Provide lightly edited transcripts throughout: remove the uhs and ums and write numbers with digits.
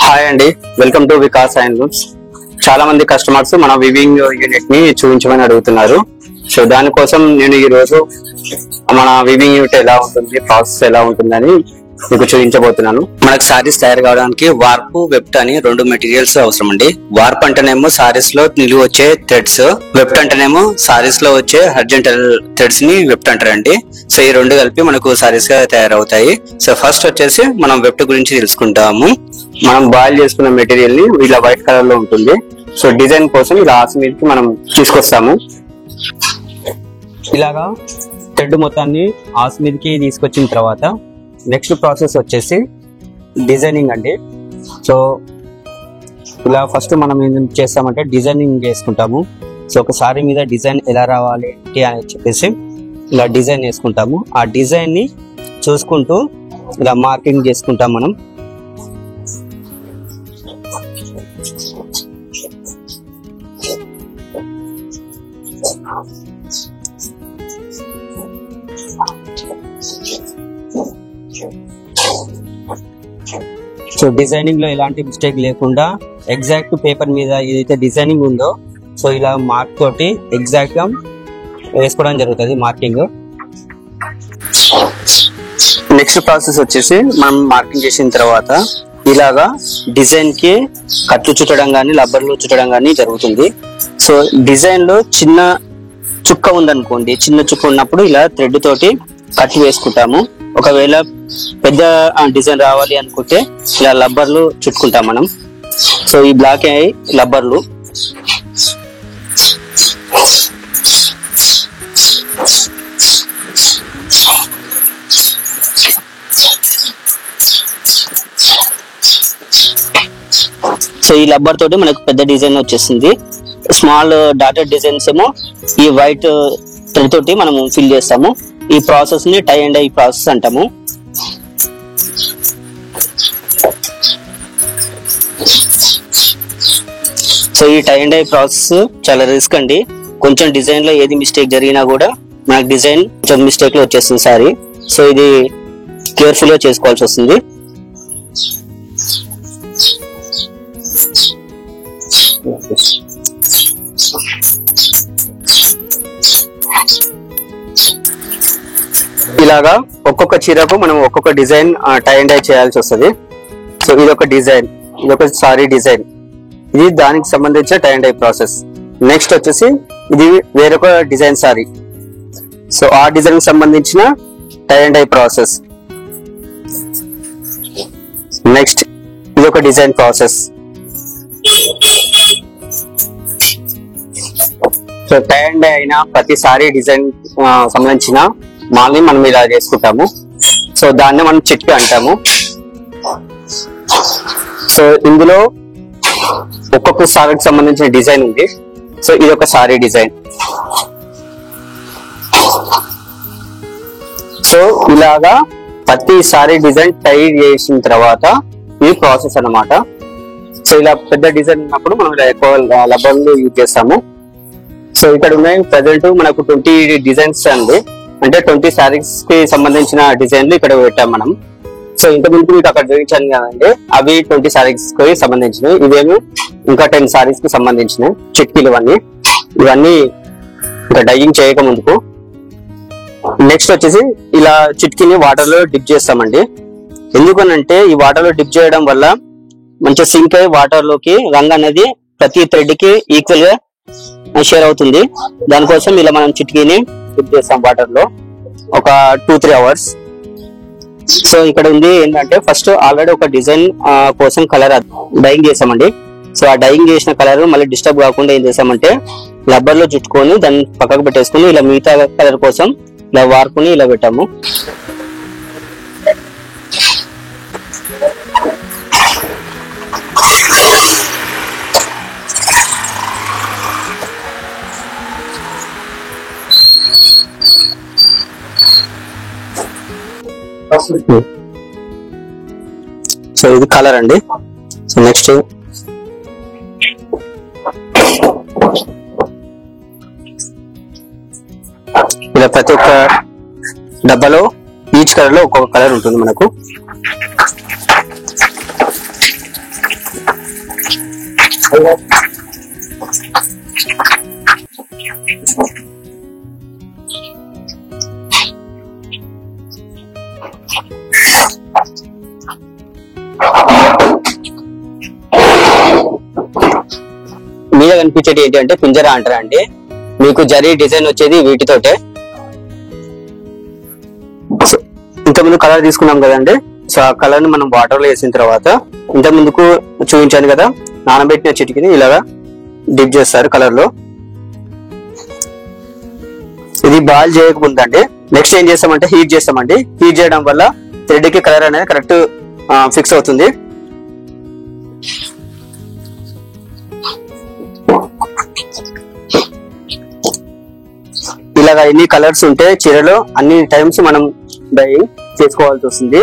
Hi అండి, welcome to Vikas and loops. చాలా మంది కస్టమర్స్ మన వివింగ్ యూనిట్ ని చూపించమని అడుగుతున్నారు. సో దానికోసం నేను ఈ రోజు మన వివింగ్ యూనిట్ ఎలా ఉంటుంది, ప్రాసెస్ ఎలా ఉంటుందని మీకు చూపించబోతున్నాను. మనకు సారీస్ తయారు కావడానికి వార్ప్, వెబ్ట్ అని రెండు మెటీరియల్స్ అవసరం అండి. వార్ప్ అంటేనేమో సారీస్ లో నిలువ వచ్చే థ్రెడ్స్, వెబ్ట్ అంటేనేమో సారీస్ లో వచ్చే హర్జెంటల్ థ్రెడ్స్ ని వెబ్ట్ అంటారండి. సో ఈ రెండు కలిపి మనకు సారీస్ గా తయారవుతాయి. సో ఫస్ట్ వచ్చేసి మనం వెబ్ట్ గురించి తెలుసుకుంటాము. మనం బాయిల్ చేసుకున్న మెటీరియల్ ని ఇలా వైట్ కలర్ లో ఉంటుంది. సో డిజైన్ కోసం ఇలా ఆస్ మీదకి మనం తీసుకొస్తాము. ఇలాగా థ్రెడ్ మొత్తాన్ని ఆస్ మీదకి తీసుకొచ్చిన తర్వాత నెక్స్ట్ ప్రాసెస్ వచ్చేసి డిజైనింగ్ అండి. సో ఇలా ఫస్ట్ మనం ఏం చేస్తామంటే డిజైనింగ్ చేసుకుంటాము. సో ఒక సారీ మీద డిజైన్ ఎలా రావాలి అని చెప్పేసి ఇలా డిజైన్ చేసుకుంటాము. ఆ డిజైన్ ని చూసుకుంటూ ఇలా మార్కింగ్ చేసుకుంటాం మనం. సో డిజైనింగ్ లో ఎలాంటి మిస్టేక్ లేకుండా ఎగ్జాక్ట్ పేపర్ మీద ఏదైతే డిజైనింగ్ ఉందో సో ఇలా మార్క్ తోటి ఎగ్జాక్ట్ గా వేసుకోవడం జరుగుతుంది మార్కింగ్. నెక్స్ట్ ప్రాసెస్ వచ్చేసి మనం మార్కింగ్ చేసిన తర్వాత ఇలాగా డిజైన్ కి కట్లు చుట్టడం కానీ రబ్బర్లు చుట్టడం కానీ జరుగుతుంది. సో డిజైన్ లో చిన్న చుక్క ఉందనుకోండి, చిన్న చుక్క ఉన్నప్పుడు ఇలా థ్రెడ్ తోటి కట్ వేసుకుంటాము. ఒకవేళ పెద్ద డిజైన్ రావాలి అనుకుంటే ఇలా రబ్బర్లు చుట్టుకుంటాం మనం. సో ఈ బ్లాక్ అయ్యి రబ్బర్లు. సో ఈ రబ్బర్ తోటి మనకు పెద్ద డిజైన్ వచ్చేసింది. స్మాల్ డాటెడ్ డిజైన్స్ ఏమో ఈ వైట్ థ్రెడ్ తోటి మనము ఫిల్ చేస్తాము. ఈ ప్రాసెస్ ని టై అండ్ డై ప్రాసెస్ అంటాము. సో ఈ టై అండ్ డై ప్రాసెస్ చాలా రిస్క్ అండి. కొంచెం డిజైన్ లో ఏది మిస్టేక్ జరిగినా కూడా మనకు డిజైన్ కొంచెం మిస్టేక్ లో వచ్చేస్తుంది సారీ. సో ఇది కేర్ఫుల్ గా చేసుకోవాల్సి వస్తుంది. ఇలాగా ఒక్కొక్క చీరకు మనం ఒక్కొక్క డిజైన్ టై అండ్ డై చేయాల్సి వస్తుంది. సో ఇది ఒక డిజైన్, ఇది ఒక సారీ డిజైన్, ఇది దానికి సంబంధించిన tie and dye process. Next వచ్చేసి ఇది వేరొక డిజైన్ సారీ. సో ఆ డిజైన్ కి సంబంధించిన tie and dye process. Next ఇది ఒక design process. So tie and dye అయిన ప్రతి సారీ డిజైన్ సంబంధించిన మాల్ని మనం ఇలా చేసుకుంటాము. సో దాన్ని మనం చిట్టు అంటాము. సో ఇందులో ఒక్కొక్క సారీకి సంబంధించిన డిజైన్ ఉంది. సో ఇది ఒక సారీ డిజైన్. సో ఇలాగా ప్రతి సారీ డిజైన్ టై చేసిన తర్వాత ఈ ప్రాసెస్ అన్నమాట. సో ఇలా పెద్ద డిజైన్ ఉన్నప్పుడు మనం ఇలా ఎక్కువ రబ్బర్లు యూజ్ చేస్తాము. సో ఇక్కడ ఉన్నాయి ప్రజెంట్ మనకు 20 డిజైన్స్ అండి, అంటే 20 సారీస్ కి సంబంధించిన డిజైన్లు ఇక్కడ పెట్టాం మనం. సో ఇంతకుముందు మీకు అక్కడ చూపించాను కదండి, అవి 20 సారీస్ కి సంబంధించినవి. ఇవేమో ఇంకా 10 సారీస్ కి సంబంధించినవి చిట్కీలు. ఇవన్నీ ఇంకా డైయింగ్ చేయక ముందుకు. నెక్స్ట్ వచ్చేసి ఇలా చిట్కీని వాటర్ లో డిప్ చేస్తామండి. ఎందుకనంటే ఈ వాటర్ లో డిప్ చేయడం వల్ల మంచిగా సింక్ అయ్యి వాటర్ లోకి రంగు అనేది ప్రతి థ్రెడ్ కి ఈక్వల్ గా షేర్ అవుతుంది. దానికోసం ఇలా మనం చిట్కీని డిప్ చేస్తాం వాటర్ లో ఒక 2-3 అవర్స్. సో ఇక్కడ ఉంది ఏంటంటే ఫస్ట్ ఆల్రెడీ ఒక డిజైన్ కోసం కలర్ డైయింగ్ చేసామండి. సో ఆ డైయింగ్ చేసిన కలర్ మళ్ళీ డిస్టర్బ్ కాకుండా ఏం చేసామంటే రబ్బర్ లో చుట్టుకొని దాన్ని పక్కకు పెట్టేసుకుని ఇలా మిగతా కలర్ కోసం ఇలా వార్పుని ఇలా పెట్టాము. సో ఇది కలర్ అండి. సో నెక్స్ట్ ఇలా ప్రతి ఒక్క డబ్బాలో ఈచ్ కలర్ లో ఒక్కొక్క కలర్ ఉంటుంది మనకు. మీద కనిపించేది ఏంటి అంటే పింజరా అంటారా అండి. మీకు జరీ డిజైన్ వచ్చేది వీటితోటే. ఇంతకుముందు కలర్ తీసుకున్నాం కదండి. సో ఆ కలర్ ని మనం వాటర్ లో వేసిన తర్వాత ఇంత ముందుకు చూపించాను కదా, నానబెట్టిన చిటికిని ఇలాగా డిప్ చేస్తారు కలర్ లో. ఇది బాయిల్ చేయకముందండి నెక్స్ట్ ఏం చేస్తామంటే హీట్ చేస్తామండి. హీట్ చేయడం వల్ల థ్రెడ్ కి కలర్ అనేది కరెక్ట్ ఫిక్స్ అవుతుంది. ఇలాగా ఎన్ని కలర్స్ ఉంటే చీరలో అన్ని టైమ్స్ మనం డైయింగ్ చేసుకోవాల్సి వస్తుంది.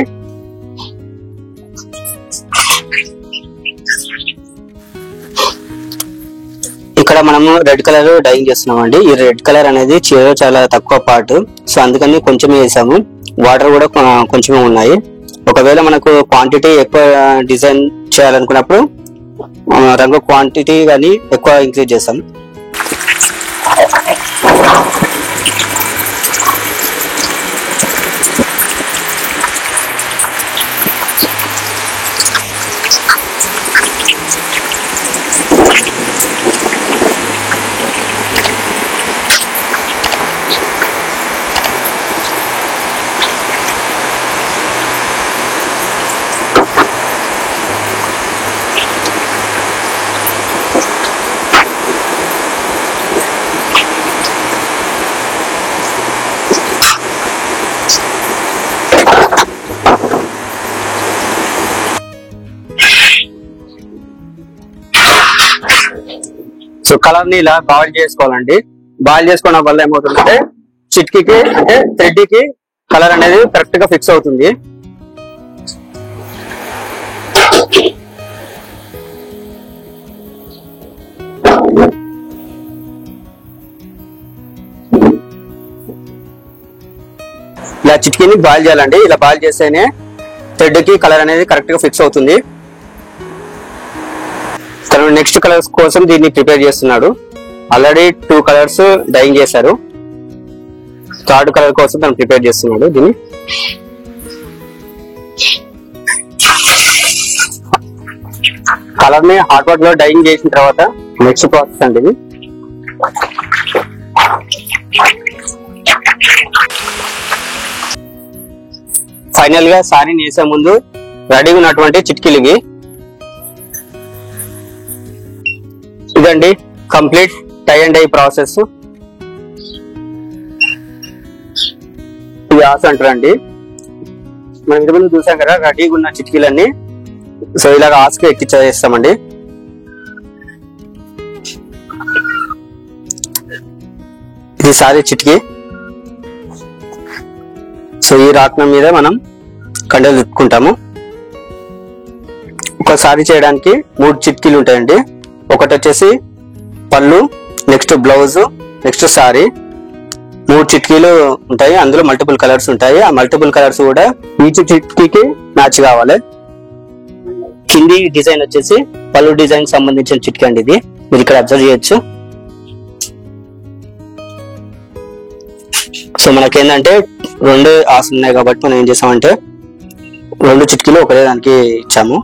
ఇక్కడ మనము రెడ్ కలర్ డైయింగ్ చేస్తున్నాం అండి. ఈ రెడ్ కలర్ అనేది చీరలో చాలా తక్కువ పార్ట్, సో అందుకని కొంచెమే వేసాము. వాటర్ కూడా కొంచెమే ఉన్నాయి. ఒకవేళ మనకు క్వాంటిటీ ఎక్కువ డిజైన్ చేయాలనుకున్నప్పుడు రంగు క్వాంటిటీ కానీ ఎక్కువ ఇంక్రీజ్ చేస్తాం. సో కలర్ ని ఇలా బాయిల్ చేసుకోవాలండి. బాయిల్ చేసుకోవడం వల్ల ఏమవుతుందంటే చిట్కీకి అంటే థ్రెడ్ కి కలర్ అనేది కరెక్ట్ గా ఫిక్స్ అవుతుంది. ఇలా చిట్కీని బాయిల్ చేయాలండి. ఇలా బాయిల్ చేస్తేనే థ్రెడ్ కి కలర్ అనేది కరెక్ట్ గా ఫిక్స్ అవుతుంది. తను నెక్స్ట్ కలర్స్ కోసం దీన్ని ప్రిపేర్ చేస్తున్నాడు. ఆల్రెడీ 2 కలర్స్ డైయింగ్ చేశారు. 3rd కలర్ కోసం తను ప్రిపేర్ చేస్తున్నాడు దీన్ని. కలర్ ని హాట్ వాటర్ లో డైయింగ్ చేసిన తర్వాత నెక్స్ట్ ప్రాసెస్ అండి ఇది. ఫైనల్ గా సారీని వేసే ముందు రెడీగా ఉన్నటువంటి చిట్కీలు ఇవి. ఇదండి complete tie and dye process. ఇది ఆస అంటారండి. మనం ఇంతకుముందు చూసాం కదా రెడీగా ఉన్న చిట్కీలన్నీ. సో ఇలాగ ఆస్కి ఎక్కిచ్చేస్తామండి. ఇది సారీ చిట్కీ. సో ఈ రాట్నం మీద మనం కండలు తిప్పుకుంటాము. ఒకసారి చేయడానికి 3 చిట్కీలు ఉంటాయండి. ఒకటి వచ్చేసి పళ్ళు, నెక్స్ట్ బ్లౌజ్, నెక్స్ట్ సారీ. 3 చిట్కీలు ఉంటాయి. అందులో మల్టిపుల్ కలర్స్ ఉంటాయి. ఆ మల్టిపుల్ కలర్స్ కూడా ఈచ్ చిట్కీకి మ్యాచ్ కావాలి. కింది డిజైన్ వచ్చేసి పళ్ళు డిజైన్ సంబంధించిన చిట్కీ అండి ఇది. మీరు ఇక్కడ అబ్జర్వ్ చేయొచ్చు. సో మనకేంటంటే 2 ఆసలు ఉన్నాయి కాబట్టి మనం ఏం చేసామంటే 2 చిట్కీలు ఒకటే దానికి ఇచ్చాము.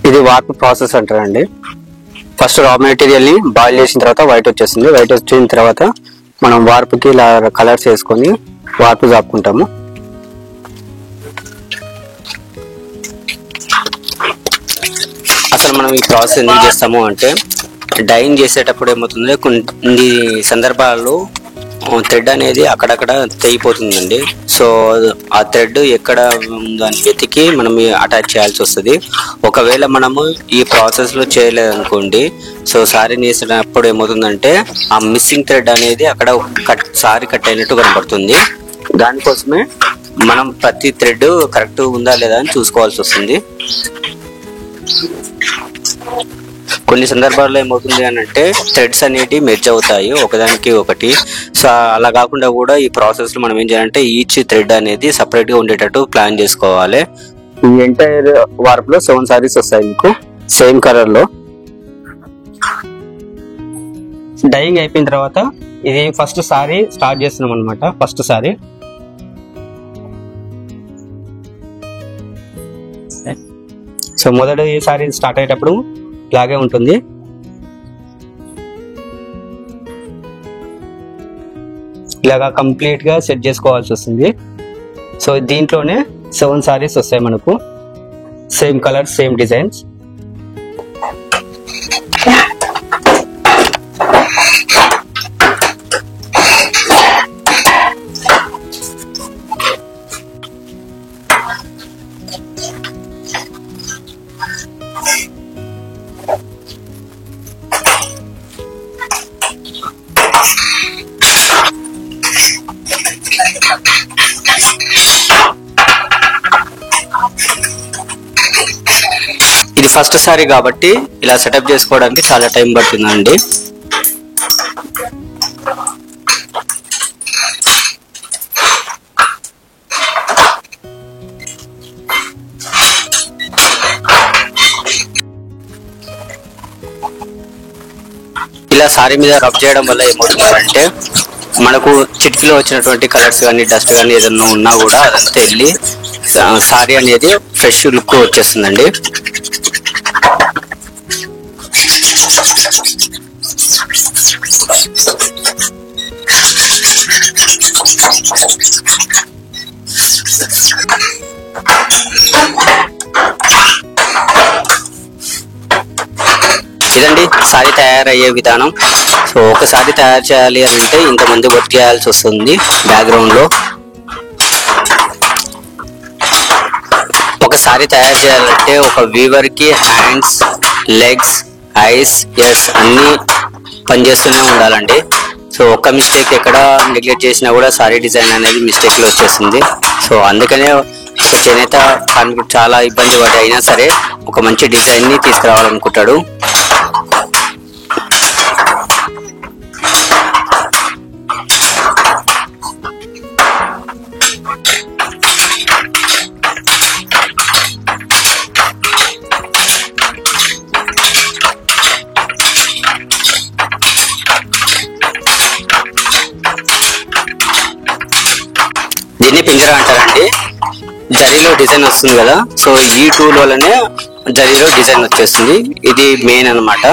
ఇది వార్ప్ ప్రాసెస్ అంటారండి. ఫస్ట్ రా మెటీరియల్ ని బాయిల్ చేసిన తర్వాత వైట్ వచ్చేస్తుంది. వైట్ వచ్చిన తర్వాత మనం వార్ప్ కి ఇలా కలర్స్ వేసుకొని వార్ప్ చాపుకుంటాము. అసలు మనం ఈ ప్రాసెస్ ఎందుకు చేస్తాము అంటే డైయింగ్ చేసేటప్పుడు ఏమవుతుంది, కొన్ని సందర్భాల్లో థ్రెడ్ అనేది అక్కడక్కడ తెగిపోతుందండి. సో ఆ థ్రెడ్ ఎక్కడ ఉందని వెతికి మనం అటాచ్ చేయాల్సి వస్తుంది. ఒకవేళ మనము ఈ ప్రాసెస్ లో చేయలేదనుకోండి, సో సారీ నేసినప్పుడు ఏమవుతుందంటే ఆ మిస్సింగ్ థ్రెడ్ అనేది అక్కడ సారీ కట్ అయినట్టు కనబడుతుంది. దానికోసమే మనం ప్రతి థ్రెడ్ కరెక్ట్ ఉందా లేదా అని చూసుకోవాల్సి వస్తుంది. కొన్ని సందర్భాల్లో ఏమవుతుంది అని అంటే థ్రెడ్స్ అనేవి మెర్జ్ అవుతాయి ఒకదానికి ఒకటి. సో అలా కాకుండా కూడా ఈ ప్రాసెస్ లో మనం ఏం చేయాలంటే ఈచ్ థ్రెడ్ అనేది సపరేట్ గా ఉండేటట్టు ప్లాన్ చేసుకోవాలి. ఈ ఎంటైర్ వార్ప్ లో 7 సారీస్ వస్తాయి మీకు సేమ్ కలర్ లో. డైయింగ్ అయిపోయిన తర్వాత ఇది ఫస్ట్ సారీ స్టార్ట్ చేస్తున్నాం అనమాట. ఫస్ట్ సారీ సో మొదటి సారీ స్టార్ట్ అయ్యేటప్పుడు ఇలాగే ఉంటుంది. ఇలాగా కంప్లీట్ గా సెట్ చేసుకోవాల్సి వస్తుంది. సో దీంట్లోనే 7 సారీస్ వస్తాయి మనకు, సేమ్ కలర్ సేమ్ డిజైన్స్. ఇది ఫస్ట్ సారీ కాబట్టి ఇలా సెటప్ చేసుకోవడానికి చాలా టైం పడుతుందండి. ఇలా సారీ మీద రబ్ చేయడం వల్ల ఏమవుతుందంటే మనకు చిటికలో వచ్చినటువంటి కలర్స్ కానీ డస్ట్ కానీ ఏదన్నా ఉన్నా కూడా అదంతా వెళ్ళి సారీ అనేది ఫ్రెష్ లుక్ వచ్చేస్తుందండి. ఇదండి సారీ తయారయ్యే విధానం. సో ఒకసారి తయారు చేయాలి అని అంటే ఇంతమంది వర్క్ చేయాల్సి వస్తుంది బ్యాక్గ్రౌండ్ లో. ఒకసారి తయారు చేయాలంటే ఒక వీవర్ కి హ్యాండ్స్, లెగ్స్, ఐస్, ఇయర్స్ అన్ని పనిచేస్తూనే ఉండాలండి. సో ఒక్క మిస్టేక్ ఎక్కడ నెగ్లెక్ట్ చేసినా కూడా సారీ డిజైన్ అనేది మిస్టేక్ లో వచ్చేస్తుంది. సో అందుకనే చేనేత కార్మికుడు చాలా ఇబ్బంది పడి అయినా సరే ఒక మంచి డిజైన్ ని తీసుకురావాలనుకుంటాడు. దీన్ని పింజరా అంటారండి. జరీలో డిజైన్ వస్తుంది కదా, సో ఈ టూల్ వల్లనే జరీలో డిజైన్ వచ్చేస్తుంది. ఇది మెయిన్ అన్నమాట,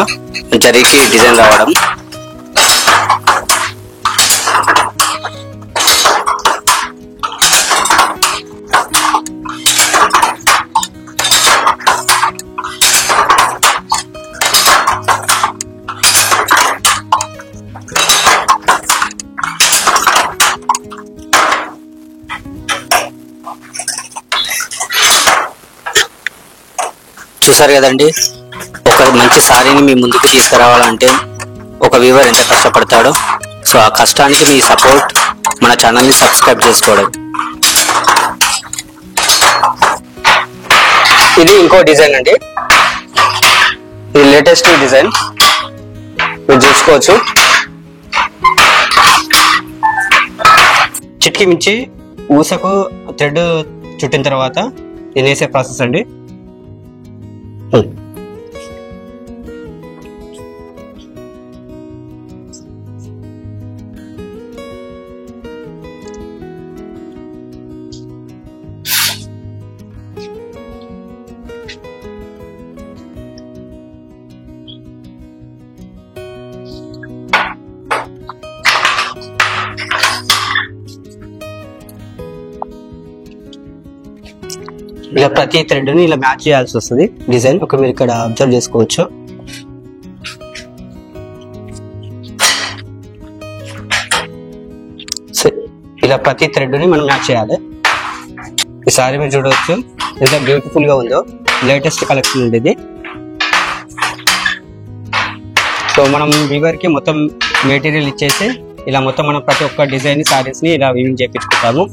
జరీకి డిజైన్ రావడం. చూసారు కదండి, ఒక మంచి సారీని మీ ముందుకు తీసుకురావాలంటే ఒక వీవర్ ఎంత కష్టపడతాడో. సో ఆ కష్టానికి మీ సపోర్ట్ మన ఛానల్ని సబ్స్క్రైబ్ చేసుకోవడం. ఇది ఇంకో డిజైన్ అండి, ఇది లేటెస్ట్ డిజైన్ మీరు చూసుకోవచ్చు. చిట్కి మించి ఊసకు థ్రెడ్ చుట్టిన తర్వాత ఇది వేసే ప్రాసెస్ అండి. ఇలా ప్రతి థ్రెడ్ ని ఇలా మ్యాచ్ చేయాల్సి వస్తుంది డిజైన్. ఒక మీరు ఇక్కడ అబ్జర్వ్ చేసుకోవచ్చు. ఇలా ప్రతి థ్రెడ్ ని మనం మ్యాచ్ చేయాలి. ఈ సారీ మీరు చూడవచ్చు ఎంత బ్యూటిఫుల్ గా ఉందో. లేటెస్ట్ కలెక్షన్ ఉంది ఇది. సో మనం వీవర్ కి మొత్తం మెటీరియల్ ఇచ్చేసి ఇలా మొత్తం మనం ప్రతి ఒక్క డిజైన్ సారీస్ ని ఇలా వీవింగ్ చేయించుకుంటాము.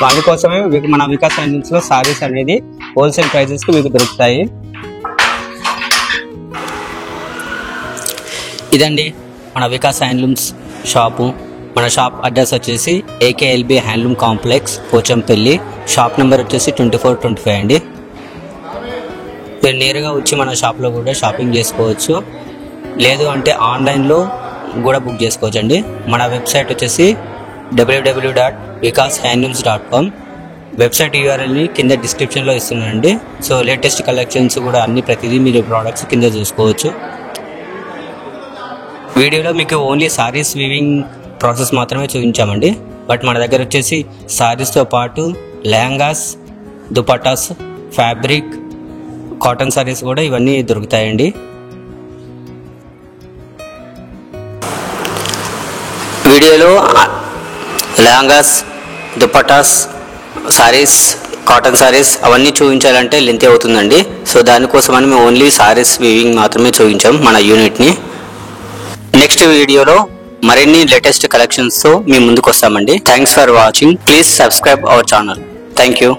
అందుకోసమే మన వికాస్ హ్యాండ్లూమ్స్ లో సారీస్ అనేది హోల్సేల్ ప్రైజెస్ కి మీకు దొరుకుతాయి. ఇదండి మన వికాస్ హ్యాండ్లూమ్స్ షాపు. మన షాప్ అడ్రస్ వచ్చేసి AKLB handloom complex Pochampally, shop number వచ్చేసి 2425 అండి. మీరు నేరుగా వచ్చి మన షాప్లో కూడా షాపింగ్ చేసుకోవచ్చు, లేదు అంటే ఆన్లైన్లో కూడా బుక్ చేసుకోవచ్చు అండి. మన వెబ్సైట్ వచ్చేసి www.vikashandlooms.com. వెబ్సైట్ URLని కింద డిస్క్రిప్షన్లో ఇస్తున్నానండి. సో లేటెస్ట్ కలెక్షన్స్ కూడా అన్ని ప్రతిదీ మీరు ప్రోడక్ట్స్ కింద చూసుకోవచ్చు. వీడియోలో మీకు ఓన్లీ సారీస్ వీవింగ్ ప్రాసెస్ మాత్రమే చూపించామండి. బట్ మన దగ్గర వచ్చేసి సారీస్తో పాటు లెహంగాస్, దుపట్టాస్, ఫ్యాబ్రిక్, కాటన్ సారీస్ కూడా ఇవన్నీ దొరుకుతాయండి. వీడియోలో లెహంగాస్, దుపట్టాస్, సారీస్, కాటన్ సారీస్ అవన్నీ చూపించాలంటే లెంత్ అవుతుందండి. సో దానికోసమని మేము ఓన్లీ సారీస్ వీవింగ్ మాత్రమే చూపించాం మన యూనిట్ని. నెక్స్ట్ వీడియోలో మరిన్ని లేటెస్ట్ కలెక్షన్స్తో మీ ముందుకు వస్తామండి. Thanks for watching. Please subscribe our channel. Thank you.